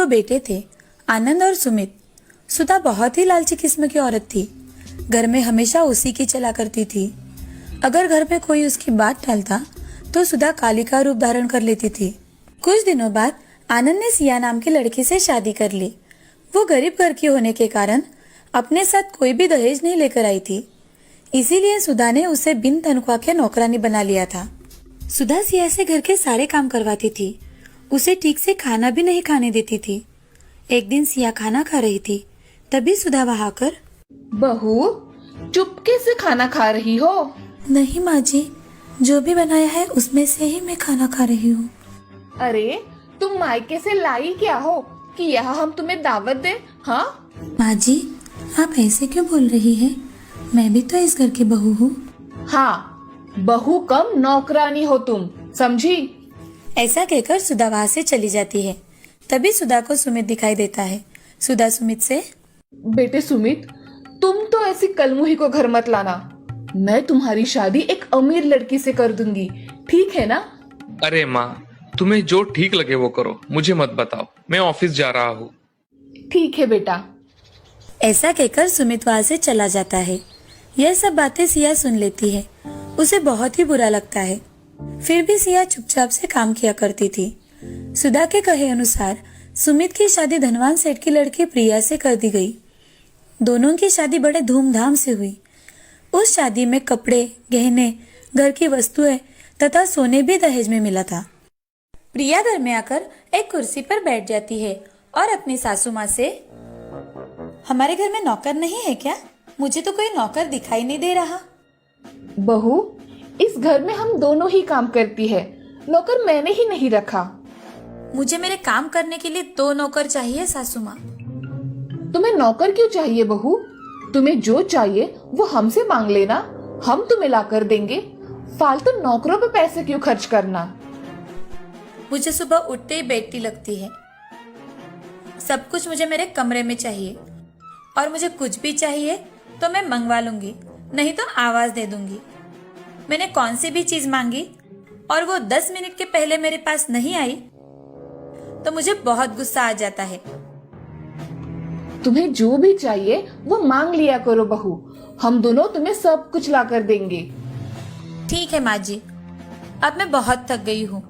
दो बेटे थे, आनंद और सुमित। सुधा बहुत ही लालची किस्म की औरत थी। घर में हमेशा उसी की चला करती थी। अगर घर में कोई उसकी बात टालता तो सुधा काली का रूप धारण कर लेती थी। कुछ दिनों बाद आनंद ने सिया नाम की लड़की से शादी कर ली। वो गरीब घर की होने के कारण अपने साथ कोई भी दहेज नहीं लेकर आई थी, इसीलिए सुधा ने उसे बिन तनख्वाह के नौकरानी बना लिया था। सुधा सिया से घर के सारे काम करवाती थी, उसे ठीक से खाना भी नहीं खाने देती थी। एक दिन सिया खाना खा रही थी, तभी सुधा वहां आकर, बहू चुपके से खाना खा रही हो? नहीं माँ जी, जो भी बनाया है उसमें से ही मैं खाना खा रही हूँ। अरे तुम मायके से लाई क्या हो कि यहाँ हम तुम्हें दावत दें? हाँ माँ जी, आप ऐसे क्यों बोल रही हैं? मैं भी तो इस घर की बहू हूँ। हाँ, बहू कम नौकरानी हो तुम, समझी? ऐसा कहकर सुधा वहाँ से चली जाती है। तभी सुधा को सुमित दिखाई देता है। सुधा सुमित से, बेटे सुमित, तुम तो ऐसी कलमुही को घर मत लाना। मैं तुम्हारी शादी एक अमीर लड़की से कर दूंगी, ठीक है ना? अरे माँ, तुम्हें जो ठीक लगे वो करो, मुझे मत बताओ, मैं ऑफिस जा रहा हूँ। ठीक है बेटा। ऐसा कहकर सुमित वहाँ से चला जाता है। यह सब बातें सिया सुन लेती है। उसे बहुत ही बुरा लगता है। फिर भी सिया चुपचाप से काम किया करती थी। सुधा के कहे अनुसार सुमित की शादी धनवान सेठ की लड़की प्रिया से कर दी गई। दोनों की शादी बड़े धूमधाम से हुई। उस शादी में कपड़े, गहने, घर की वस्तुएं तथा सोने भी दहेज में मिला था। प्रिया घर में आकर एक कुर्सी पर बैठ जाती है और अपनी सासू माँ से, हमारे घर में नौकर नहीं है क्या? मुझे तो कोई नौकर दिखाई नहीं दे रहा। बहू, इस घर में हम दोनों ही काम करती है, नौकर मैंने ही नहीं रखा। मुझे मेरे काम करने के लिए 2 नौकर चाहिए सासू माँ। तुम्हें नौकर क्यों चाहिए बहू? तुम्हें जो चाहिए वो हमसे मांग लेना, हम तुम्हें ला कर देंगे। फालतू नौकरों पे पैसे क्यों खर्च करना? मुझे सुबह उठते ही बेटी लगती है। सब कुछ मुझे मेरे कमरे में चाहिए, और मुझे कुछ भी चाहिए तो मैं मंगवा लूंगी, नहीं तो आवाज दे दूंगी। मैंने कौन सी भी चीज मांगी और वो 10 मिनट के पहले मेरे पास नहीं आई तो मुझे बहुत गुस्सा आ जाता है। तुम्हें जो भी चाहिए वो मांग लिया करो बहू, हम दोनों तुम्हें सब कुछ ला कर देंगे। ठीक है माँ जी, अब मैं बहुत थक गई हूँ,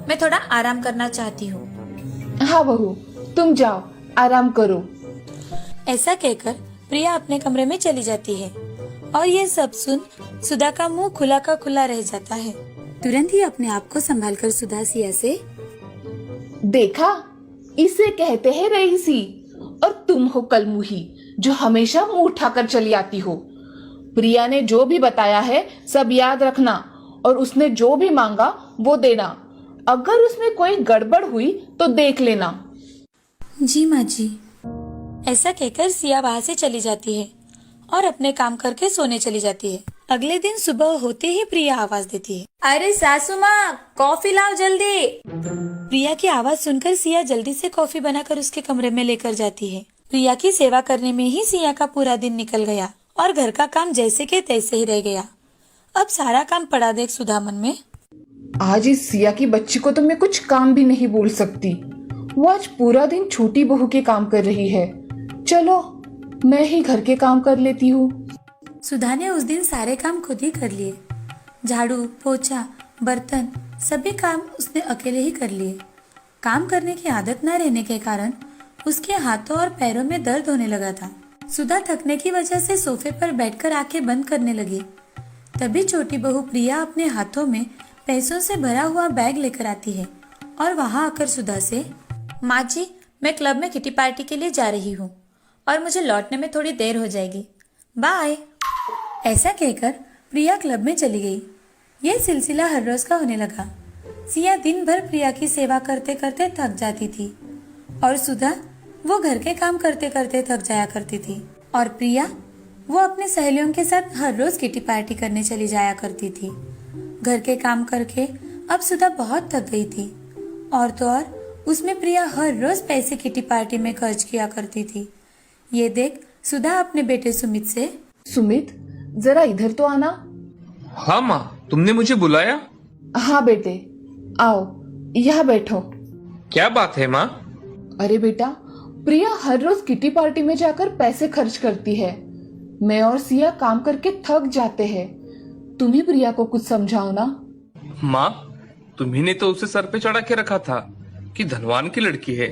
मैं थोड़ा आराम करना चाहती हूँ। हाँ बहू, तुम जाओ आराम करो। ऐसा कहकर प्रिया अपने कमरे में चली जाती है और ये सब सुन सुधा का मुंह खुला का खुला रह जाता है। तुरंत ही अपने आप को संभालकर सुधा सिया से, देखा, इसे कहते हैं रईसी, और तुम हो कलमुही जो हमेशा मुंह उठाकर चली आती हो। प्रिया ने जो भी बताया है सब याद रखना, और उसने जो भी मांगा वो देना। अगर उसमें कोई गड़बड़ हुई तो देख लेना। जी माँ जी। ऐसा कहकर सिया वहाँ से चली जाती है और अपने काम करके सोने चली जाती है। अगले दिन सुबह होते ही प्रिया आवाज देती है, अरे सासू माँ, कॉफी लाओ जल्दी। प्रिया की आवाज सुनकर सिया जल्दी से कॉफी बनाकर उसके कमरे में लेकर जाती है। प्रिया की सेवा करने में ही सिया का पूरा दिन निकल गया और घर का काम जैसे के तैसे ही रह गया। अब सारा काम पड़ा देख सुधा मन में, आज इस सिया की बच्ची को तो मैं कुछ काम भी नहीं बोल सकती। वो आज पूरा दिन छोटी बहू के काम कर रही है। चलो मैं ही घर के काम कर लेती हूँ। सुधा ने उस दिन सारे काम खुद ही कर लिए। झाड़ू, पोछा, बर्तन, सभी काम उसने अकेले ही कर लिए। काम करने की आदत न रहने के कारण उसके हाथों और पैरों में दर्द होने लगा था। सुधा थकने की वजह से सोफे पर बैठकर आंखें बंद करने लगी। तभी छोटी बहू प्रिया अपने हाथों में पैसों से भरा हुआ बैग लेकर आती है और वहां आकर सुधा से, माँ जी, मैं क्लब में किटी पार्टी के लिए जा रही हूँ और मुझे लौटने में थोड़ी देर हो जाएगी, बाय। ऐसा कहकर प्रिया क्लब में चली गई। यह सिलसिला हर रोज का होने लगा। सिया दिन भर प्रिया की सेवा करते करते थक जाती थी और सुधा वो घर के काम करते करते थक जाया करती थी, और प्रिया वो अपने सहेलियों के साथ हर रोज किटी पार्टी करने चली जाया करती थी। घर के काम करके अब सुधा बहुत थक गई थी, और तो और उसमें प्रिया हर रोज पैसे किटी पार्टी में खर्च किया करती थी। ये देख सुधा अपने बेटे सुमित से, सुमित, जरा इधर तो आना। हाँ माँ, तुमने मुझे बुलाया? हाँ बेटे, आओ यहाँ बैठो। क्या बात है माँ? अरे बेटा, प्रिया हर रोज किटी पार्टी में जाकर पैसे खर्च करती है। मैं और सिया काम करके थक जाते हैं। तुम ही प्रिया को कुछ समझाओ ना। माँ, तुम्ही ने तो उसे सर पे चढ़ा के रखा था कि धनवान की लड़की है,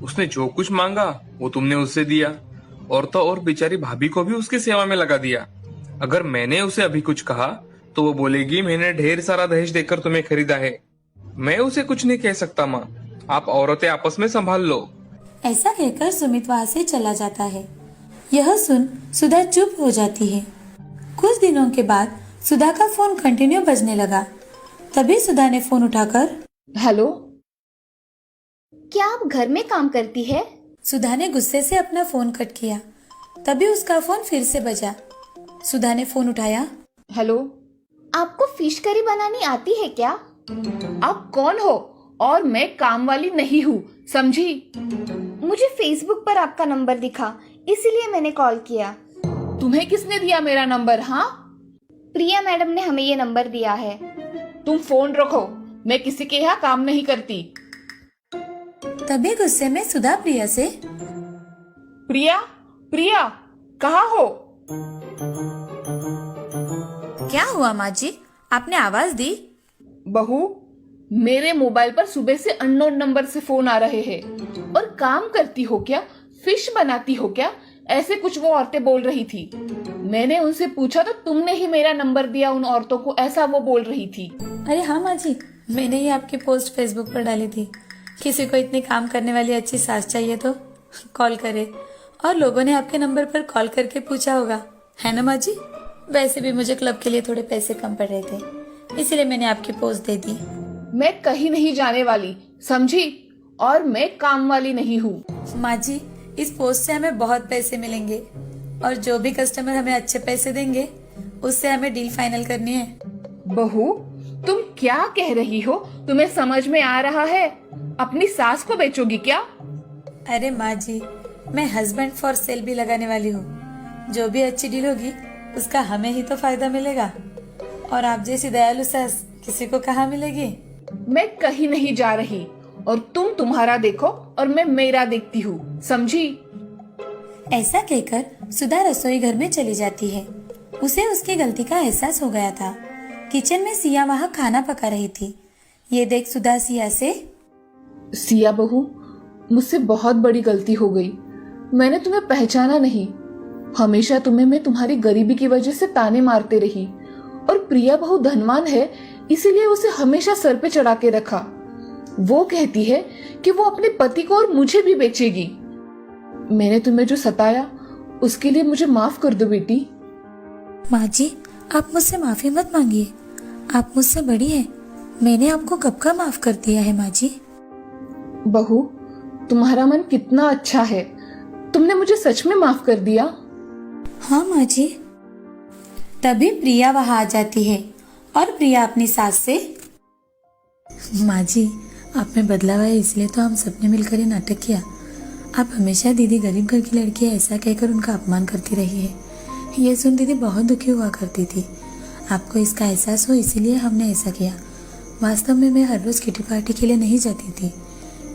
उसने जो कुछ मांगा वो तुमने उसे दिया, और तो और बेचारी भाभी को भी उसकी सेवा में लगा दिया। अगर मैंने उसे अभी कुछ कहा तो वो बोलेगी मैंने ढेर सारा दहेज देकर तुम्हें खरीदा है। मैं उसे कुछ नहीं कह सकता माँ, आप औरतें आपस में संभाल लो। ऐसा कहकर सुमित वहां से चला जाता है। यह सुन सुधा चुप हो जाती है। कुछ दिनों के बाद सुधा का फोन कंटिन्यू बजने लगा। तभी सुधा ने फोन उठाकर, हेलो। क्या आप घर में काम करती है? सुधा ने गुस्से से अपना फोन कट किया। तभी उसका फोन फिर से बजा। सुधा ने फोन उठाया। हेलो। आपको फिश करी बनानी आती है क्या? आप कौन हो? और मैं काम वाली नहीं हूँ, समझी? मुझे फेसबुक पर आपका नंबर दिखा, इसीलिए मैंने कॉल किया। तुम्हें किसने दिया मेरा नंबर? हाँ, प्रिया मैडम ने हमें ये नंबर दिया है। तुम फोन रखो, मैं किसी के यहाँ काम नहीं करती। तभी गुस्से में सुधा प्रिया से, प्रिया, प्रिया, कहाँ हो? क्या हुआ माँ जी, आपने आवाज दी? बहू, मेरे मोबाइल पर सुबह से अननोन नंबर से फोन आ रहे हैं। और काम करती हो क्या? फिश बनाती हो क्या? ऐसे कुछ वो औरतें बोल रही थी। मैंने उनसे पूछा तो तुमने ही मेरा नंबर दिया उन औरतों को, ऐसा वो बोल रही थी। अरे हाँ माँ जी, मैंने ही आपकी पोस्ट फेसबुक पर डाली थी। किसी को इतनी काम करने वाली अच्छी सास चाहिए तो कॉल करे, और लोगों ने आपके नंबर पर कॉल करके पूछा होगा, है ना माँ जी? वैसे भी मुझे क्लब के लिए थोड़े पैसे कम पड़ रहे थे, इसीलिए मैंने आपकी पोस्ट दे दी। मैं कहीं नहीं जाने वाली, समझी? और मैं काम वाली नहीं हूँ। माँ जी, इस पोस्ट से हमें बहुत पैसे मिलेंगे, और जो भी कस्टमर हमें अच्छे पैसे देंगे उससे हमें डील फाइनल करनी है। बहू, तुम क्या कह रही हो? तुम्हें समझ में आ रहा है? अपनी सास को बेचोगी क्या? अरे माँ जी, मैं हस्बैंड फॉर सेल भी लगाने वाली हूँ। जो भी अच्छी डील होगी उसका हमें ही तो फायदा मिलेगा, और आप जैसी दयालु सास किसी को कहाँ मिलेगी। मैं कहीं नहीं जा रही, और तुम तुम्हारा देखो और मैं मेरा देखती हूँ, समझी? ऐसा कहकर सुधा रसोई घर में चली जाती है। उसे उसकी गलती का एहसास हो गया था। किचन में सिया वहाँ खाना पका रही थी। ये देख सुधा सिया से, सिया बहू, मुझसे बहुत बड़ी गलती हो गई। मैंने तुम्हें पहचाना नहीं। हमेशा तुम्हें मैं तुम्हारी गरीबी की वजह से ताने मारते रही, और प्रिया बहू धनवान है, इसीलिए उसे हमेशा सर पे चढ़ा के रखा। वो कहती है कि वो अपने पति को और मुझे भी बेचेगी। मैंने तुम्हें जो सताया उसके लिए मुझे माफ कर दो बेटी। माँ जी, आप मुझसे माफी मत मांगिए, आप मुझसे बड़ी है। मैंने आपको कब का माफ कर दिया है माँ जी। बहू, तुम्हारा मन कितना अच्छा है, तुमने मुझे सच में माफ कर दिया। हाँ माँ जी। तभी प्रिया वहाँ आ जाती है, और प्रिया अपनी सास से, माँ जी, आप में बदलाव है इसलिए तो हम सबने मिलकर ये नाटक किया। आप हमेशा दीदी गरीब घर की लड़की है ऐसा कहकर उनका अपमान करती रही है। ये सुन दीदी बहुत दुखी हुआ करती थी। आपको इसका एहसास हो इसीलिए हमने ऐसा किया। वास्तव में मैं हर रोज किटी पार्टी के लिए नहीं जाती थी,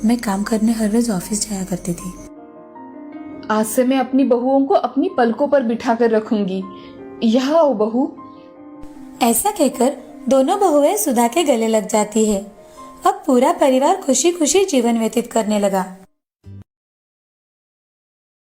मैं काम करने हर रोज ऑफिस जाया करती थी। आज से मैं अपनी बहुओं को अपनी पलकों पर बिठा कर रखूंगी। यहाँ आओ बहू। ऐसा कहकर दोनों बहुएं सुधा के गले लग जाती है। अब पूरा परिवार खुशी खुशी जीवन व्यतीत करने लगा।